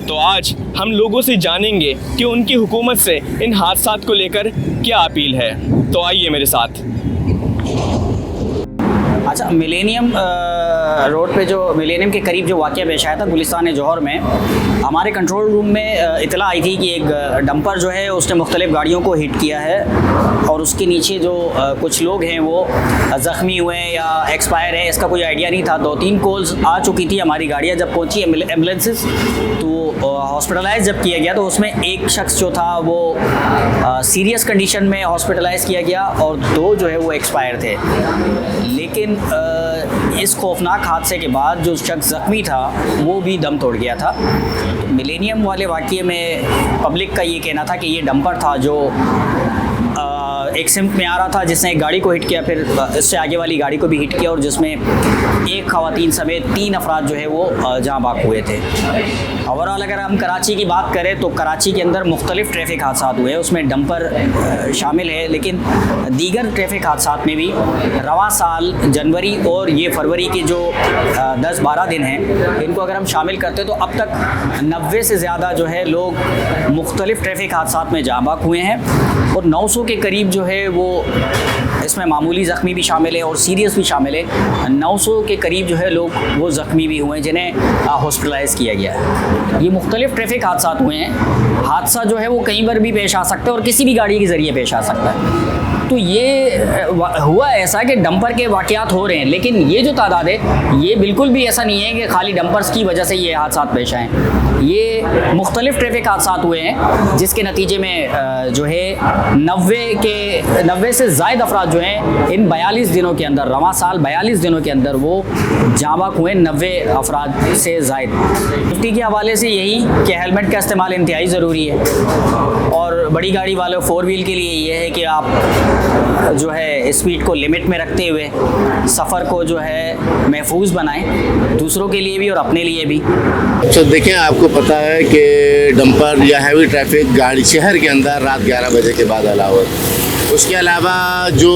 तो आज हम लोगों से जानेंगे कि उनकी हुकूमत से इन हादसात को लेकर क्या अपील है। तो आइए मेरे साथ। अच्छा, मिलेनियम रोड पे जो मिलेनियम के करीब जो वाक़या पेश आया था गुलिस्तान जौहर में, हमारे कंट्रोल रूम में इतला आई थी कि एक डंपर जो है उसने मुख्तलिफ़ गाड़ियों को हिट किया है और उसके नीचे जो कुछ लोग हैं वो ज़ख्मी हुए हैं या एक्सपायर है, इसका कोई आइडिया नहीं था। 2-3 कॉल्स आ चुकी थी, हमारी गाड़ियाँ जब पहुँची एम्बुलेंसेस तो हॉस्पिटलाइज जब किया गया तो उसमें एक शख्स जो था वो सीरियस कंडीशन में हॉस्पिटलाइज किया गया और 2 जो है वो एक्सपायर थे। लेकिन इस खौफनाक हादसे के बाद जो शख्स ज़ख्मी था वो भी दम तोड़ गया था। मिलेनियम वाले वाक़ये में पब्लिक का ये कहना था कि ये डंपर था जो एक सिम्त में आ रहा था जिसने एक गाड़ी को हिट किया, फिर इससे आगे वाली गाड़ी को भी हिट किया और जिसमें एक ख़वातीन समेत 3 अफराद जो है वो जाँ बाक हुए थे। ओवरऑल अगर हम कराची की बात करें तो कराची के अंदर मुख्तलिफ़ ट्रैफिक हादसा हुए हैं, उसमें डंपर शामिल है। लेकिन दीगर ट्रैफिक हादसा में भी रवां साल जनवरी और ये फरवरी के जो 10-12 दिन हैं इनको अगर हम शामिल करते हैं तो अब तक 90 से ज़्यादा जो है लोग मुख्तलिफ़ ट्रैफिक हादसा में जाँ बाक हुए हैं और 900 के करीब जो है वो इसमें मामूली ज़ख्मी भी शामिल है और सीरियस भी शामिल है। 900 के करीब जो है लोग वो ज़ख्मी भी हुए हैं जिन्हें हॉस्पिटलाइज़ किया गया है। ये मुख्तलिफ़ ट्रैफिक हादसा हुए हैं। हादसा जो है वो कहीं पर भी पेश आ सकता है और किसी भी गाड़ी के ज़रिए पेश आ सकता है। तो ये हुआ ऐसा कि डंपर के वाक़यात हो रहे हैं, लेकिन ये जो तादाद है ये बिल्कुल भी ऐसा नहीं है कि खाली डंपर्स की वजह से ये हादसा पेश आए। ये मुख्तलिफ़ ट्रैफिक हादसा हुए हैं जिसके नतीजे में जो है 90 से ज़ायद अफराद जो हैं इन 42 दिनों के अंदर, रवां साल 42 दिनों के अंदर वो जाँ बाक हुए 90 अफराद से ज़ायद। सेफ्टी के हवाले से यही कि हेलमेट का इस्तेमाल इंतहाई ज़रूरी है और बड़ी गाड़ी वालों 4 व्हील के लिए ये है कि आप जो है स्पीड को लिमिट में रखते हुए सफ़र को जो है महफूज बनाएं, दूसरों के लिए भी और अपने लिए भी। तो देखें, आपको पता है कि डंपर या हैवी ट्रैफिक गाड़ी शहर के अंदर रात 11 बजे के बाद अलाउ है। उसके अलावा जो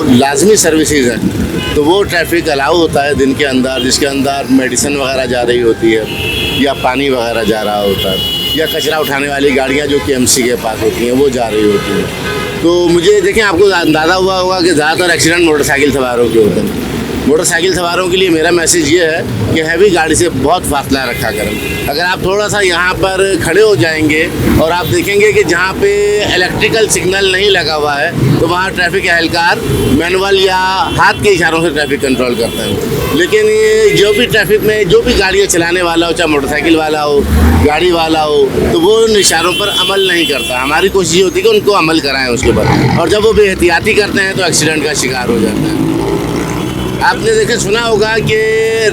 लाजमी सर्विसेज हैं तो वो ट्रैफिक अलाउ होता है दिन के अंदर, जिसके अंदर मेडिसिन वगैरह जा रही होती है या पानी वगैरह जा रहा होता है या कचरा उठाने वाली गाड़ियाँ जो कि एमसी के पास होती हैं वो जा रही होती हैं। तो मुझे देखें, आपको अंदाज़ा हुआ होगा कि ज़्यादातर एक्सीडेंट मोटरसाइकिल सवारों के होते हैं। मोटरसाइकिल सवारों के लिए मेरा मैसेज ये है कि हैवी गाड़ी से बहुत फासला रखा करें। अगर आप थोड़ा सा यहाँ पर खड़े हो जाएंगे और आप देखेंगे कि जहाँ पे इलेक्ट्रिकल सिग्नल नहीं लगा हुआ है तो वहाँ ट्रैफिक एहलकार मैनुअल या हाथ के इशारों से ट्रैफिक कंट्रोल करते हैं। लेकिन ये जो भी ट्रैफिक में जो भी गाड़ियाँ चलाने वाला हो, चाहे मोटरसाइकिल वाला हो, गाड़ी वाला हो, तो वो उन इशारों पर अमल नहीं करता। हमारी कोशिश होती है कि उनको अमल कराएं उसके ऊपर, और जब वो बेहतियाती करते हैं तो एक्सीडेंट का शिकार हो जाते हैं। आपने देखे सुना होगा कि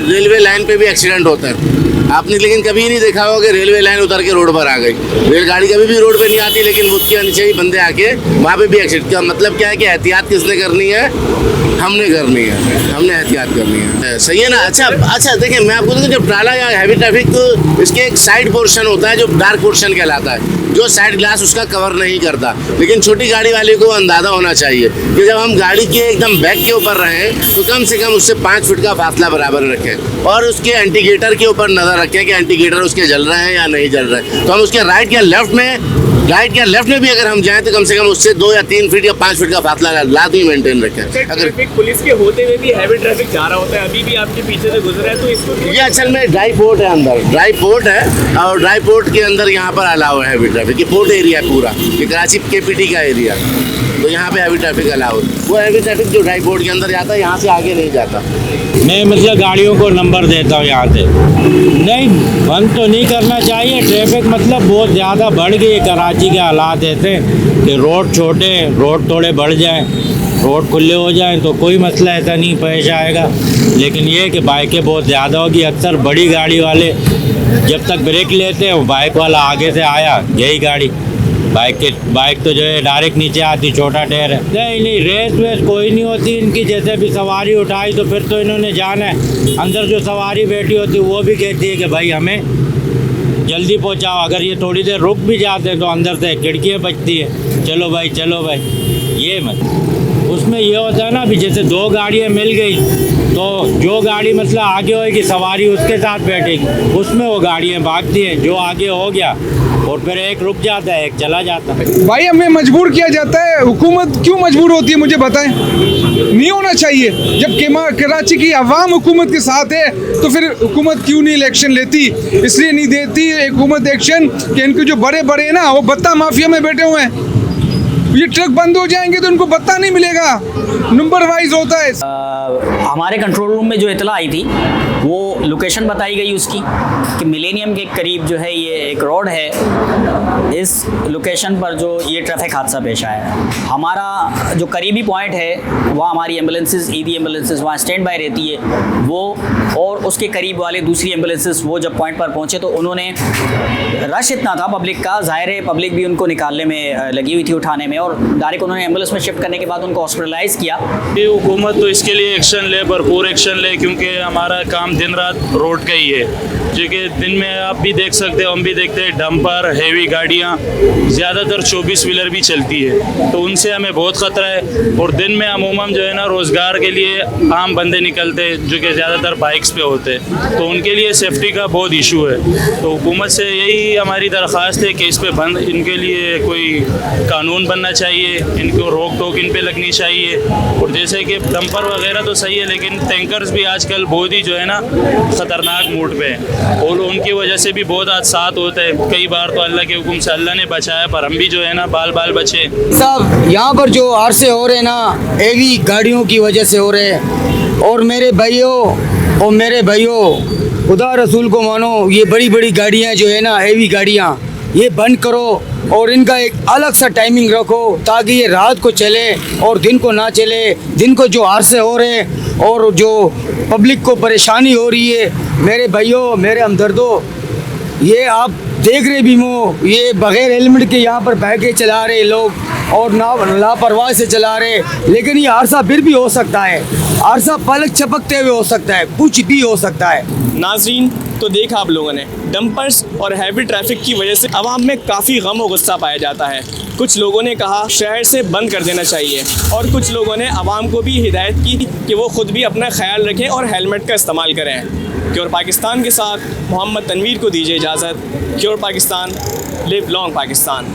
रेलवे लाइन पे भी एक्सीडेंट होता है, आपने लेकिन कभी नहीं देखा होगा कि रेलवे लाइन उतर के रोड पर आ गई। रेलगाड़ी कभी भी रोड पे नहीं आती, लेकिन उसके नीचे ही बंदे आके वहाँ पे भी एक्सीडेंट। का मतलब क्या है कि एहतियात किसने करनी है? हमने करनी है, हमने एहतियात करनी है। सही है ना? अच्छा देखिए, मैं आपको देखूँ, जब ट्राला या हैवी ट्रैफिक तो इसके एक साइड पोर्शन होता है जो डार्क पोर्शन कहलाता है, जो साइड ग्लास उसका कवर नहीं करता। लेकिन छोटी गाड़ी वाले को अंदाज़ा होना चाहिए कि जब हम गाड़ी के एकदम बैक के ऊपर रहें तो कम से कम उससे 5 फीट का फासला बराबर रखें और उसके इंडिकेटर के ऊपर नज़र रखें कि इंडिकेटर उसके जल रहे हैं या नहीं जल रहे हैं। तो हम उसके राइट या लेफ्ट में भी अगर हम जाएं तो कम से कम उससे 2 या 3 फीट या 5 फीट का फासला लाजमी मेंटेन रखें। अगर पुलिस के होते हुए भी हैवी ट्रैफिक जा रहा होता है, अभी भी आपके पीछे से गुजरा है, तो इसको ये असल में ड्राई पोर्ट है, अंदर ड्राई पोर्ट है और ड्राई पोर्ट के अंदर यहाँ पर अलाउ है हैवी ट्रैफिक। ये पोर्ट एरिया है पूरा, ये कराची KPT का एरिया, तो यहाँ पे हैवी ट्रैफिक अलाउ है। वो हैवी ट्रैफिक जो ड्राई पोर्ट के अंदर जाता है यहाँ से आगे नहीं जाता। मैं मतलब गाड़ियों को नंबर देता हूँ यहाँ से, नहीं बंद तो नहीं करना चाहिए। ट्रैफिक मतलब बहुत ज़्यादा बढ़ गई है। कराची के हालात ऐसे कि रोड छोटे, रोड थोड़े बढ़ जाएं, रोड खुले हो जाएं तो कोई मसला ऐसा नहीं पेश आएगा। लेकिन ये कि बाइकें बहुत ज़्यादा होगी। अक्सर बड़ी गाड़ी वाले जब तक ब्रेक लेते हैं, बाइक वाला आगे से आया यही गाड़ी, बाइक तो जो है डायरेक्ट नीचे आती, छोटा टायर है। नहीं रेस वेस कोई नहीं होती इनकी। जैसे भी सवारी उठाई तो फिर तो इन्होंने जाना है। अंदर जो सवारी बैठी होती है वो भी कहती है कि भाई हमें जल्दी पहुंचाओ। अगर ये थोड़ी देर रुक भी जाते हैं तो अंदर से खिड़कियाँ बजती है, चलो भाई। ये मत उसमें ये होता है ना, अभी जैसे दो गाड़ियाँ मिल गई तो जो गाड़ी मतलब आगे होगी सवारी उसके साथ बैठेगी, उसमें वो गाड़ियाँ भागती हैं, जो आगे हो गया और फिर एक रुक जाता है, एक चला जाता है। भाई हमें मजबूर किया जाता है, हुकूमत क्यों मजबूर होती है मुझे बताएं। नहीं होना चाहिए। जब कराची की आवाम हुकूमत के साथ है तो फिर हुकूमत क्यों नहीं इलेक्शन लेती? इसलिए नहीं देती हुकूमत एक्शन कि इनके जो बड़े बड़े हैं ना वो बत्ता माफिया में बैठे हुए हैं। ये ट्रक बंद हो जाएंगे तो उनको बत्ता नहीं मिलेगा, नंबर वाइज होता है। हमारे कंट्रोल रूम में जो इतला आई थी वो लोकेशन बताई गई उसकी कि मिलेनियम के करीब जो है ये एक रोड है, इस लोकेशन पर जो ये ट्रैफिक हादसा पेश आया है। हमारा जो करीबी पॉइंट है वहाँ हमारी एम्बुलेंसेस, ईदी एम्बुलेंसेस वहाँ स्टैंड बाय रहती है वो, और उसके करीब वाले दूसरी एम्बुलेंसेस वो जब पॉइंट पर पहुँचे तो उन्होंने, रश इतना था पब्लिक का, ज़ाहिर है पब्लिक भी उनको निकालने में लगी हुई थी, उठाने में, और डायरेक्ट उन्होंने एम्बुलेंस में शिफ्ट करने के बाद उनको हॉस्पिटलाइज किया। ये हुकूमत तो इसके लिए एक्शन ले, भरपूर एक्शन ले, क्योंकि हमारा काम दिन रात रोड का ही है। क्योंकि दिन में आप भी देख सकते हो, हम भी देखते हैं, डंपर, हेवी गाड़ियाँ, ज़्यादातर 24 व्हीलर भी चलती है, तो उनसे हमें बहुत ख़तरा है। और दिन में अमूमन जो है ना रोज़गार के लिए आम बंदे निकलते हैं जो कि ज़्यादातर बाइक्स पे होते हैं, तो उनके लिए सेफ्टी का बहुत इशू है। तो हुकूमत से यही हमारी दरख्वास्त है कि इस पर बंद, इनके लिए कोई कानून बनना चाहिए, इनको रोक टोक इन पे लगनी चाहिए। और जैसे कि डंपर वगैरह तो सही है, लेकिन टैंकर्स भी आजकल बहुत ही जो है ना ख़तरनाक मूड पे हैं, और उनकी वजह से भी बहुत हादसा होते हैं। कई बार तो अल्लाह के हुक्म से अल्लाह ने बचाया, पर हम भी जो है ना बाल बाल बचे। साहब यहाँ पर जो हादसे हो रहे हैं ना, हेवी गाड़ियों की वजह से हो रहे हैं। और मेरे भाइयों खुदा रसूल को मानो, ये बड़ी बड़ी गाड़ियाँ जो है ना, हेवी गाड़ियाँ, ये बंद करो और इनका एक अलग सा टाइमिंग रखो ताकि ये रात को चले और दिन को ना चले। दिन को जो हादसे हो रहे हैं और जो पब्लिक को परेशानी हो रही है, मेरे भाइयों, मेरे हमदर्दों, ये आप देख रहे बीमो, ये बगैर हेलमेट के यहाँ पर बह के चला रहे लोग और लापरवाही से चला रहे, लेकिन ये हादसा फिर भी हो सकता है, हादसा पलक झपकते हुए हो सकता है, कुछ भी हो सकता है। नाज़रीन, तो देखा आप लोगों ने, डंपर्स और हैवी ट्रैफिक की वजह से आवाम में काफ़ी गम और गुस्सा पाया जाता है। कुछ लोगों ने कहा शहर से बंद कर देना चाहिए, और कुछ लोगों ने आवाम को भी हिदायत की कि वो ख़ुद भी अपना ख्याल रखें और हेलमेट का इस्तेमाल करें। क्योर पाकिस्तान के साथ मोहम्मद तनवीर को दीजिए इजाज़त। Cure Pakistan, live long Pakistan.